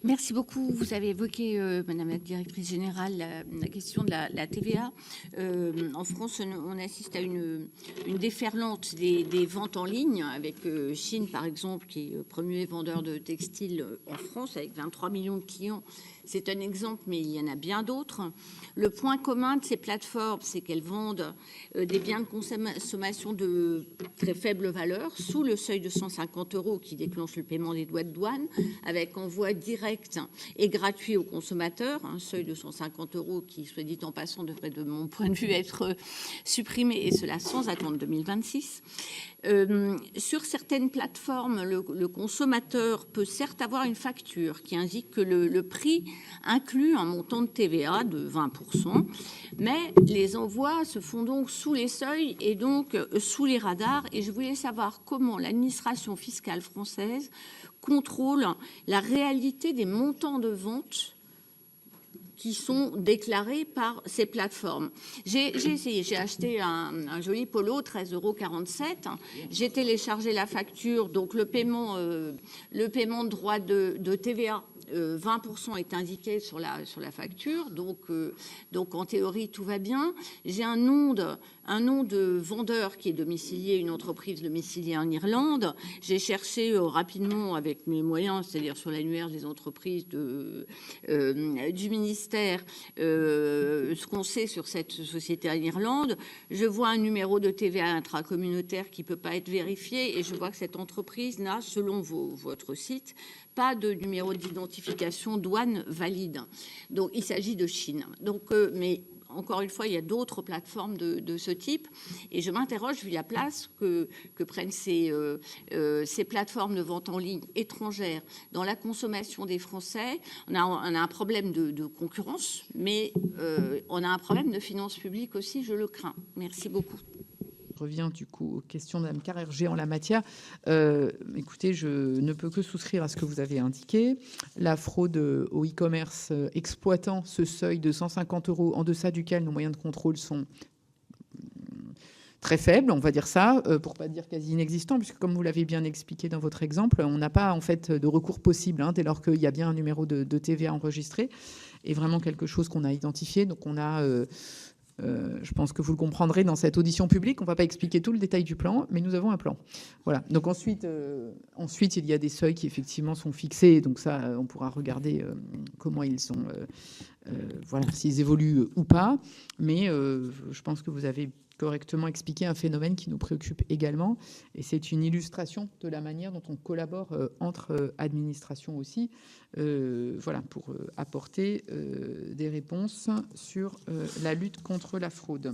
Merci beaucoup. Vous avez évoqué, Madame la directrice générale, la question de la TVA. En France, on assiste à une déferlante des ventes en ligne avec Chine, par exemple, qui est le premier vendeur de textiles en France, avec 23 millions de clients. C'est un exemple, mais il y en a bien d'autres. Le point commun de ces plateformes, c'est qu'elles vendent des biens de consommation de très faible valeur, sous le seuil de 150 € qui déclenche le paiement des droits de douane, avec envoi direct et gratuit aux consommateurs, un seuil de 150 € qui, soit dit en passant, devrait, de mon point de vue, être supprimé, et cela sans attendre 2026. Sur certaines plateformes, le consommateur peut certes avoir une facture qui indique que le prix inclut un montant de TVA de 20%, mais les envois se font donc sous les seuils et donc sous les radars. Et je voulais savoir comment l'administration fiscale française contrôle la réalité des montants de vente qui sont déclarés par ces plateformes. J'ai essayé, j'ai acheté un joli polo, 13,47 €. J'ai téléchargé la facture, donc le paiement de droit de TVA, 20% est indiqué sur la facture, donc en théorie tout va bien. J'ai un nom de vendeur qui est domicilié, une entreprise domiciliée en Irlande. J'ai cherché rapidement avec mes moyens, c'est-à-dire sur l'annuaire des entreprises du ministère, ce qu'on sait sur cette société en Irlande. Je vois un numéro de TVA intracommunautaire qui ne peut pas être vérifié, et je vois que cette entreprise n'a, selon votre site, pas de numéro d'identification douane valide. Donc, il s'agit de Chine. Donc, mais encore une fois, il y a d'autres plateformes de ce type. Et je m'interroge, vu la place que prennent ces plateformes de vente en ligne étrangères dans la consommation des Français. On a un problème de concurrence, mais on a un problème de finances publiques aussi, je le crains. Merci beaucoup. Je reviens du coup aux questions de Mme Carrère en la matière. Écoutez, je ne peux que souscrire à ce que vous avez indiqué. La fraude au e-commerce exploitant ce seuil de 150 € en deçà duquel nos moyens de contrôle sont très faibles, on va dire ça, pour pas dire quasi inexistants, puisque comme vous l'avez bien expliqué dans votre exemple, on n'a pas en fait de recours possible dès lors qu'il y a bien un numéro de TVA enregistré, et vraiment quelque chose qu'on a identifié. Donc on a... je pense que vous le comprendrez dans cette audition publique. On ne va pas expliquer tout le détail du plan, mais nous avons un plan. Voilà. Donc ensuite, il y a des seuils qui effectivement sont fixés. Donc ça, on pourra regarder comment ils sont, voilà, s'ils évoluent ou pas. Mais je pense que vous avez correctement expliqué un phénomène qui nous préoccupe également. Et c'est une illustration de la manière dont on collabore entre administrations aussi, voilà, pour apporter des réponses sur la lutte contre la fraude.